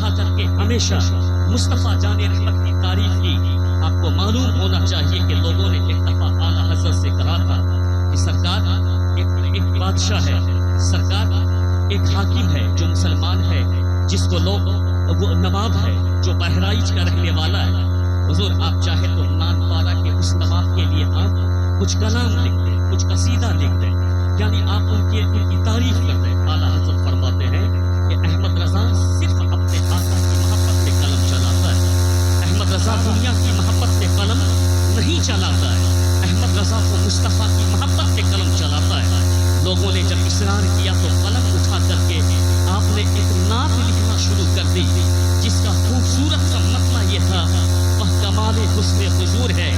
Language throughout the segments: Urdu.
اٹھا کر کے ہمیشہ مصطفیٰ جان رحمت کی تعریف کی۔ آپ کو معلوم ہونا چاہیے کہ لوگوں نے ایک دفعہ اعلیٰ حضرت سے کہا تھا کہ سرکار ایک بادشاہ ہے، سرکار ایک حاکم ہے جو مسلمان ہے، جس کو لوگ وہ نواب ہے جو بہرائچ کا رہنے والا ہے، حضور آپ چاہے تو نان پارا کے اس نواب کے لیے آپ کچھ کلام لکھ دیں، کچھ قصیدہ لکھ دیں، یعنی آپ ان کی تعریف کر دیں۔ اعلیٰ حضرت فرماتے ہیں کہ احمد رضا صرف اپنے آقا کی محبت سے قلم چلاتا ہے، احمد رضا دنیا کی محبت سے قلم نہیں چلاتا ہے، احمد رضا کو مصطفیٰ کی محبت سے قلم چلاتا ہے۔ لوگوں نے جب اصرار کیا تو قلم اٹھا کر کے آپ نے ایک نعت لکھنا شروع کر دی، جس کا خوبصورت سا مطلب یہ تھا، وہ کمال حسن حضور ہے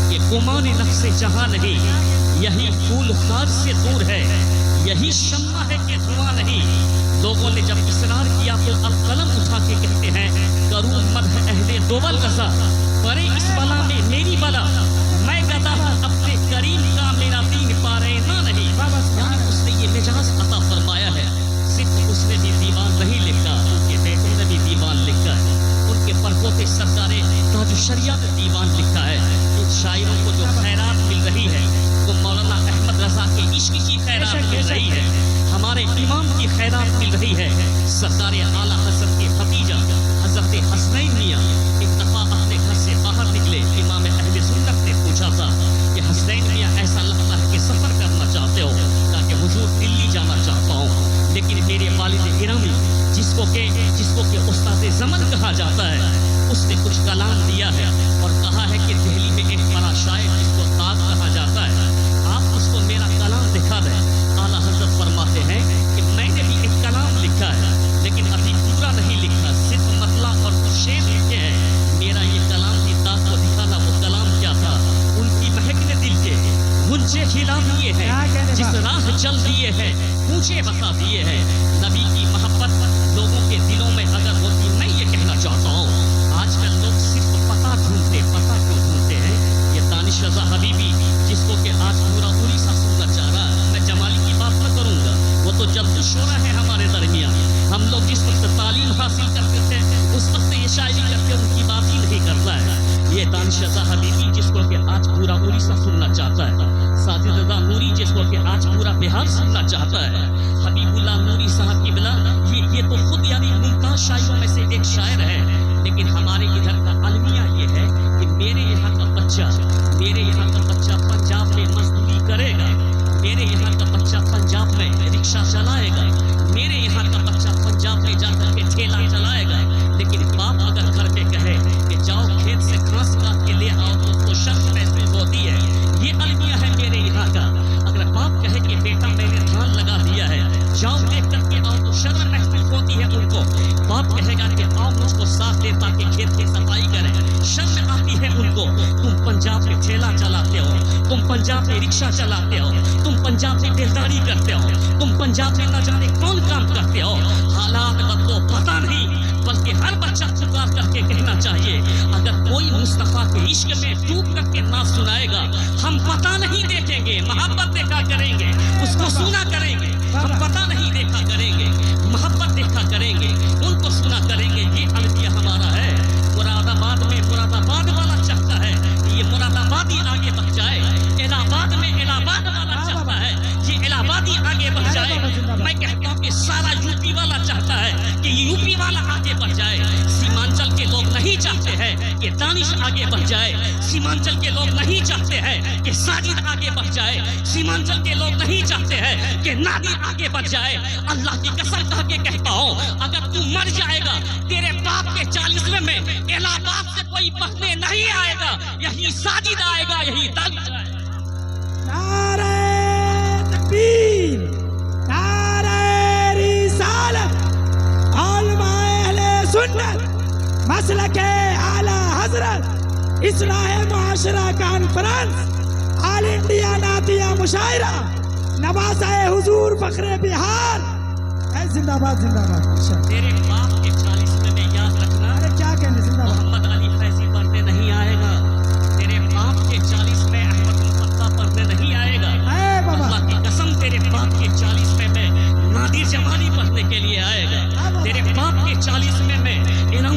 کہ گمان نفس جہاں نہیں، یہی پھول خار سے دور ہے، یہی شمع ہے کہ دھواں نہیں۔ لوگوں نے جب اصرار کیا تو القلم اٹھا کے کہتے ہیں، کروں مدح اہل دول رضا، پڑے اس بلا میں میری بلا، میں گدا ہوں اپنے کریم کا، میرا دین پارینا نہیں۔ یعنی اس نے یہ مجاز عطا فرمایا ہے، صرف اس نے بھی دیوان نہیں لکھا، ان کے بیٹوں نے بھی دیوان لکھا ہے، ان کے پرپوتے سرکار تاج الشریعہ نے دیوان لکھا ہے۔ ان شاعروں کو جو خیرات مل رہی ہے وہ مولانا احمد رضا کے عشق کی خیرات مل رہی ہے، ہمارے امام کی خیرات مل رہی ہے۔ سرکار اعلیٰ حضرت کے بھتیجا حضرت حسنین میاں ایک دفعہ اپنے گھر سے باہر نکلے، امام اہل سنت نے پوچھا تھا کہ حسنین میاں ایسا لگتا ہے کہ سفر کرنا چاہتے ہو؟ تاکہ حضور دلی جانا چاہتا ہوں، لیکن میرے والد گرامی جس کو کہ استاد زمن کہا جاتا ہے، اس نے کچھ کلام دیا ہے اور کہا ہے کہ دہلی میں ایک بڑا شاعر جس کو تاج کہا جاتا ہے، آپ اس کو میرا کلام دکھا دیں۔ اعلیٰ حضرت فرماتے ہیں کہ میں نے بھی ایک کلام لکھا ہے لیکن ابھی پورا نہیں لکھا، صرف مطلع اور کچھ شعر لکھے ہیں۔ میرا یہ کلام کی تاج کو دکھانا، وہ کلام کیا تھا؟ ان کی مہک نے دل کے غنچے کھلا دیے ہیں، جس راہ چل دیے ہیں اونچے بتا دیے ہیں۔ نبی کی محبت لوگوں کے دلوں میں اگر ہوتی، میں یہ کہنا چاہتا ہوں، آج کل لوگ صرف پتہ ڈھونڈتے، پتہ کیوں ڈھونڈتے ہیں؟ یہ دانش رضا حبیبی جس کو کہ آج پورا اڑیسہ سننا چاہ رہا ہے، میں جمالی کی بات نہ کروں گا، وہ تو جلد شورا ہے ہمارے درمیان۔ ہم لوگ جس وقت تعلیم حاصل کرتے تھے اس وقت یہ شاعری کرتے، ان کی بات ہی نہیں کرتا ہے۔ یہ دانش رضا حبیبی جس کو کہ آج پورا اڑیسہ سننا چاہتا ہے، ساجد رضا نوری جس کو کہ آج پورا بہار سننا چاہتا ہے، حبیب اللہ نوری صاحب کی بلا، یہ تو خود یعنی ممتاز شاعروں میں سے ایک شاعر ہے، لیکن ہمارے ادھر کا المیہ یہ ہے کہ میرے یہاں کا بچہ پنجاب میں مزدوری کرے گا، میرے یہاں کا بچہ پنجاب میں رکشہ چلائے گا، میرے یہاں کا بچہ پنجاب میں جا کر کے ٹھیلا چلائے گا، لیکن باپ اگر گھر پہ کہے کہ جاؤ کھیت سے گھاس کاٹ کے لے آؤ تو اس کو شرم محسوس ہوتی ہے۔ یہ المیہ ہے میرے یہاں کا۔ اگر باپ کہے کہ بیٹا میں نے دھان لگا دیا ہے، جاؤ دیکھ کر کے آؤ تو شرم محسوس ہوتی ہے ان کو۔ باپ کہے گا کہ آؤ مجھ کو ساتھ دے تاکہ کھیت کی صفائی کریں، شرم آتی ہے ان کو۔ تم پنجاب میں ٹھیلا چلاتے ہو، تم پنجاب میں رکشہ چلاتے ہو، تم پنجاب میں بیلداری کرتے ہو، تم پنجاب میں نہ جانے کون کام کرتے ہو۔ حالات کا تو پتہ نہیں، بلکہ ہر بچہ پکار کر کے کہنا چاہیے، اگر کوئی مصطفیٰ کے عشق میں ڈوب کر کے نہ سنائے گا، ہم پتہ نہیں دیکھیں گے، محبت دیکھا کریں گے، اس کو سنا کریں گے۔ ہم پتہ نہیں دیکھا کریں گے، محبت دیکھا کریں گے، ان کو سنا کریں گے۔ یہ المیہ ہمارا ہے۔ مراد آباد میں مراد آباد والا چاہتا ہے کہ یہ مراد آبادی آگے بڑھ جائے، الہ آباد میں الہ آباد والا چاہتا ہے یہ الہ آبادی آگے بڑھ جائے۔ میں کہتا ہوں کہ سارا یو پی والا چاہتا ہے کہ یہ یو پی والا آگے بڑھ جائے۔ سیمانچل کے لوگ نہیں چاہتے ہیں کہ دانش آگے بڑھ جائے، سیمانچل کے لوگ نہیں چاہتے ہیں کہ ساجد آگے بڑھ جائے، سیمانچل کے لوگ نہیں چاہتے ہیں کہ نادر آگے بڑھ جائے۔ اللہ کی قسم کہہ کے کہتا ہوں، اگر تو مر جائے گا تیرے باپ کے 40ویں میں الہ آباد سے کوئی پڑھنے نہیں آئے گا، یہی ساجد آئے گا، یہی دانش آئے گا۔ نعرہ تکبیر، نعرہ رسالت، علماء اہل سنت، مسلک اعلیٰ حضرت، اصلاح معاشرہ کانفرنس، آل انڈیا نعتیہ مشاعرہ، نواسہ حضور فخر بہار۔ زندہ باد زندہ باد۔ تیرے باپ کے 40ویں میں یاد رکھنا، کیا کہنے، زندہ باد۔ محمد علی فیضی پڑھنے نہیں آئے گا، تیرے باپ کے 40 میں احمد مفتہ پڑھنے نہیں آئے گا۔ اللہ کی قسم تیرے باپ کے 40 میں نادر جمالی پڑھنے کے لیے آئے گا، تیرے باپ کے 40 میں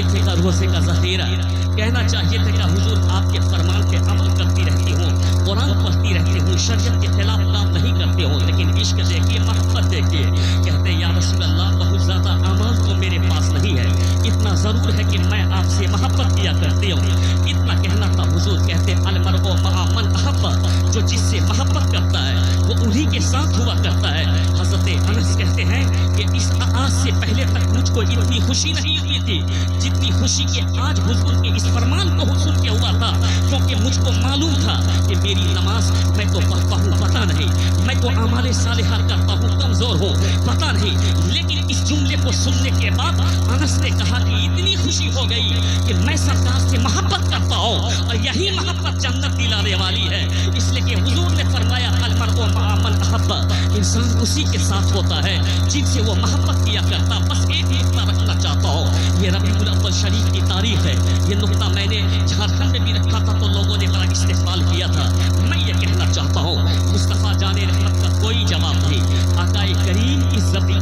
چاہیے تھے کہ روزے کا ذخیرہ، کہنا چاہیے تھا کہ حضور آپ کے فرمان پہ عمل کرتی رہتی ہوں، قرآن پڑھتی رہتی ہوں، شریعت کے خلاف کام نہیں کرتے ہوں، لیکن عشق دیکھیے، محبت دیکھیے. کہتے یا رسول اللہ بہت زیادہ اعمال تو میرے پاس نہیں ہے، اتنا ضرور ہے کہ میں آپ سے محبت کیا کرتی ہوں. اتنا کہنا تھا حضور. کہتے المرء مع من احب، جو جس سے محبت کرتا ہے وہ انہی کے ساتھ ہوا کرتا ہے. حضرت انس کہتے ہیں کہ اس آج سے پہلے تک مجھ کو اتنی خوشی نہیں ہوئی تھی جتنی خوشی کہ آج حضور کے اس فرمان کو حصول کیا ہوا تھا، کیونکہ مجھ کو معلوم تھا کہ میری نماز میں تو پڑھتا ہوں پتہ نہیں، میں تو اعمال صالحہ کرتا ہوں کمزور ہوں پتہ نہیں، لیکن اس جملے کو سننے کے بعد انس نے کہا کہ اتنی خوشی ہو گئی کہ میں سرکار سے محبت کرتا ہوں، اور یہی محبت جنت دلانے والی ہے. اس لیے کہ حضور نے فرمایا المرء مع من احب، انسان اسی کے ساتھ ہوتا ہے جن سے وہ محبت کیا کرتا. بس ایک نقطہ رکھنا چاہتا ہوں، یہ ربیع الاول شریف کی تاریخ ہے. یہ نقطہ میں نے جھارکھنڈ میں بھی رکھا تھا تو لوگوں نے بڑا استقبال کیا تھا. میں یہ کہنا چاہتا ہوں مصطفیٰ جان رحمت کا کوئی جواب نہیں. آقائے کریم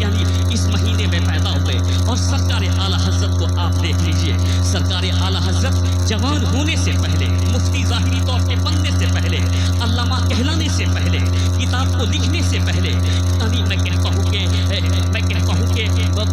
یعنی اس مہینے میں پیدا ہوئے، اور سرکار اعلیٰ حضرت کو آپ دیکھ لیجئے. سرکار اعلیٰ حضرت جوان ہونے سے پہلے، مفتی ظاہری طور پہ بننے سے پہلے، علامہ کہلانے سے پہلے، کتاب کو لکھنے سے پہلے، ابھی میں کہتا ہوں کہ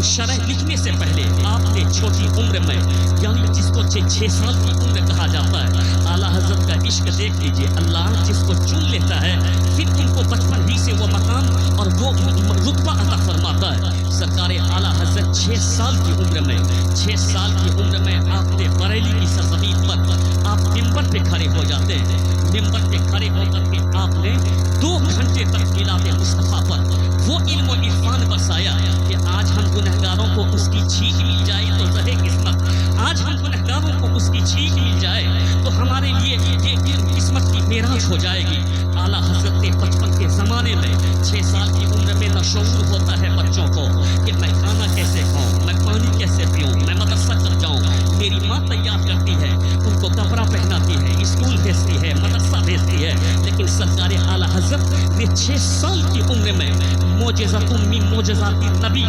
شرح لکھنے سے پہلے آپ نے چھوٹی عمر میں، یعنی جس کو 6 سال کی عمر کہا جاتا ہے، اعلیٰ حضرت کا عشق دیکھ لیجئے. اللہ جس کو چن لیتا ہے پھر ان کو بچپن ہی سے وہ مقام اور وہ رتبہ عطا فرماتا ہے. سرکار اعلیٰ حضرت 6 سال کی عمر میں آپ نے بریلی کی سرزمین پر آپ ممبر پہ کھڑے ہو جاتے ہیں. ممبر پہ کھڑے ہو کر کے آپ نے 2 گھنٹے تک میلاد مصطفیٰ پر وہ علم و عرفان برسایا کہ آج ہم گنہگاروں کو اس کی چھینک مل جائے تو رہے قسمت. آج ہم گنہگاروں کو اس کی چھینک مل جائے تو ہمارے لیے یہ قسمت کی معراج ہو جائے گی. اعلیٰ حضرت نے بچپن کے زمانے میں 6 سال کی عمر میں نشعور ہوتا ہے بچوں کو کہ میں کھانا کیسے کھاؤں، میں پانی کیسے پیوں، میں مدرسہ کب جاؤں. میری ماں تیار کرتی ہے، ان کو کپڑا پہناتی ہے، اسکول بھیجتی ہے، مدرسہ بھیجتی ہے. لیکن سرکار اعلیٰ حضرت نے 6 سال کی عمر میں معجزۃ من معجزات نبی،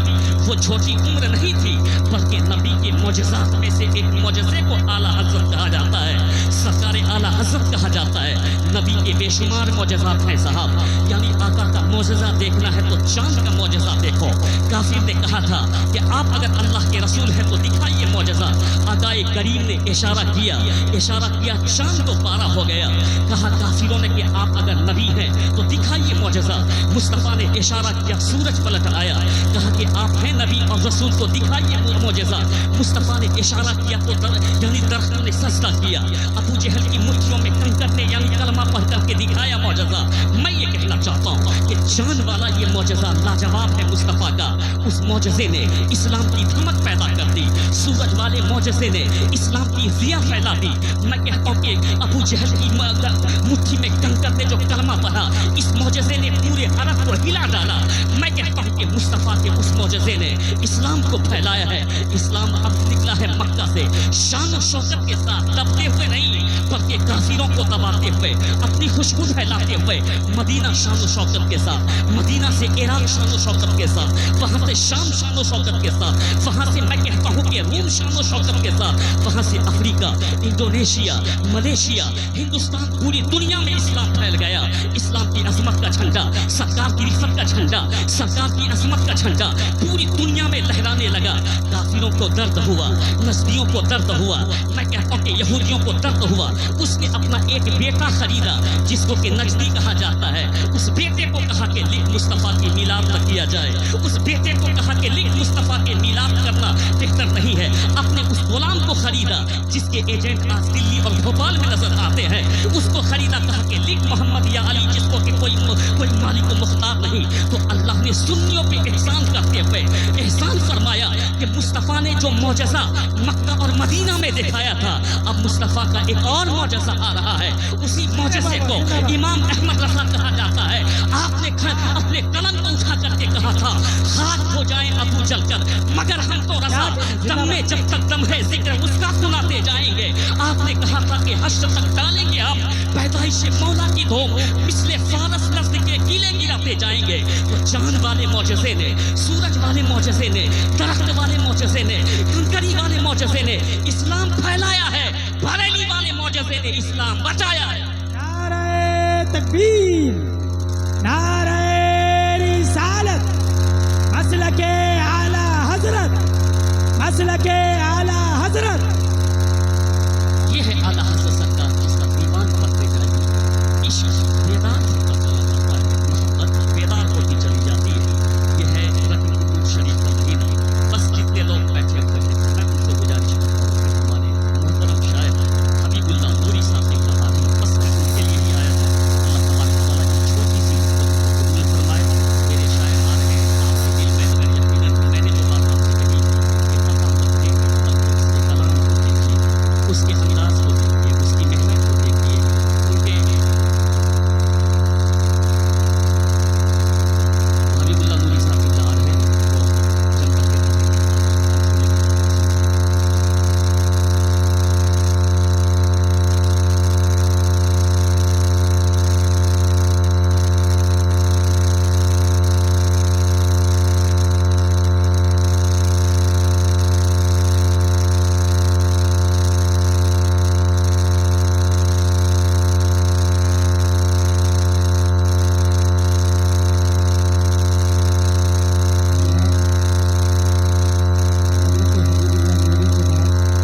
وہ چھوٹی عمر نہیں تھی بلکہ نبی کے معجزات میں سے ایک معجزے کو اعلیٰ حضرت کہا جاتا ہے، سرکار اعلیٰ حضرت کہا جاتا ہے. نبی کے بے شمار معجزات ہیں صاحب، یعنی آقا کا معجزہ دیکھنا ہے تو چاند کا معجزہ دیکھو. کافر نے کہا تھا کہ آپ اگر اللہ کے رسول ہیں تو دکھائیے معجزہ. آقائے کریم نے اشارہ کیا، چاند تو پارا ہو گیا. کہا کافروں نے کہ آپ اگر نبی ہیں تو دکھائیے معجزہ. مصطفیٰ نے اشارہ کیا، سورج پلٹ آیا. کہا کہ آپ ہیں نبی اور رسول تو دکھائیے معجزہ. مصطفیٰ نے اشارہ کیا تو یعنی درختوں نے سجدہ کیا. ابو جہل کی مٹھیوں میں کنکر نے یعنی کلمہ پڑھ کر کے دکھایا معجزہ. میں یہ کہنا چاہتا ہوں کہ چاند والا یہ معجزہ لاجواب ہے مصطفیٰ کا. اس معجزے نے اسلام کی دھمک پیدا کر دی. سورج والے معجزے نے اسلام کی ضیا پھیلا دی. میں کہتا ہوں کہ ابو جہل کی مٹھی میں کنکر نے جو کلمہ پڑھا، اس معجزے نے پورے عرب کو ہلا ڈالا. میں کہتا ہوں کہ مصطفیٰ کے اس معجزے نے اسلام کو پھیلایا ہے. اسلام اب نکلا ہے مکہ سے شان و شوکت کے ساتھ، دبتے ہوئے نہیں بلکہ کافروں کو دباتے ہوئے، اپنی خوشبو پھیلاتے ہوئے. مدینہ شان و شوکت کے ساتھ، مدینہ سے عراق شان و شوکت کے ساتھ، وہاں سے شام شان و شوکت کے ساتھ، وہاں سے میں کہتا ہوں کہ روم شان و شوکت کے ساتھ، وہاں سے افریقہ، انڈونیشیا، ملیشیا، ہندوستان، پوری دنیا میں اسلام پھیل گیا. اسلام کی عظمت کا جھنڈا، سرکار کی رفت کا جھنڈا، سرکار کی عظمت کا جھنڈا پوری دنیا میں لہرانے لگا. کافروں کو درد ہوا، نصبیوں کو درد ہوا، میں کہتا ہوں کہ یہودیوں کو درد ہوا. اس نے اپنا ایک بیٹا خریدا جس کو کہ نجدی کہا جاتا ہے. اس بیٹے کو کہا کہ لکھ مصطفیٰ کی میلاد نہ کیا جائے. اس بیٹے کو کہا کہ لکھ مصطفیٰ کے میلاد کرنا بہتر نہیں ہے. اپنے اس غلام کو خریدا جس کے ایجنٹ آج دلی اور بھوپال میں نظر آتے ہیں. اس کو خریدا، کہا کہ لکھ محمد یا علی، جس کو کہ کوئی مالک و مختار نہیں. تو اللہ نے سنیوں پہ احسان کرتے ہوئے احسان فرمایا کہ مصطفیٰ نے جو معجزہ مکہ اور مدینہ میں دکھایا تھا، اب مصطفیٰ کا ایک اور معجزہ آ رہا ہے. اسی معجزے کو امام احمد رضا کہا جاتا ہے. آپ نے اپنے قلم کو اٹھا کر کے کہا تھا خاک ہو جائیں ابو جل کر مگر ہم تو رضا، دم میں جب تک دم ہے ذکر اس کا سناتے جائیں گے. آپ نے کہا تھا کہ حشر تک ڈالیں گے آپ پیدائش مولا کی دھوم، مثل فارس لفظ کے کی میلیں گراتے جائیں گے تو چاند والے معجزے نے، سورج والے معجزے نے، درخت والے معجزے نے، کنکری والے معجزے نے اسلام پھیلایا ہے، بریلی والے معجزے نے اسلام بچایا ہے۔ نعرہ تکبیر، نعرہ رسالت، مسلک اعلی حضرت، مسلک اعلی حضرت۔ یہ ہے اعلیٰ حضرت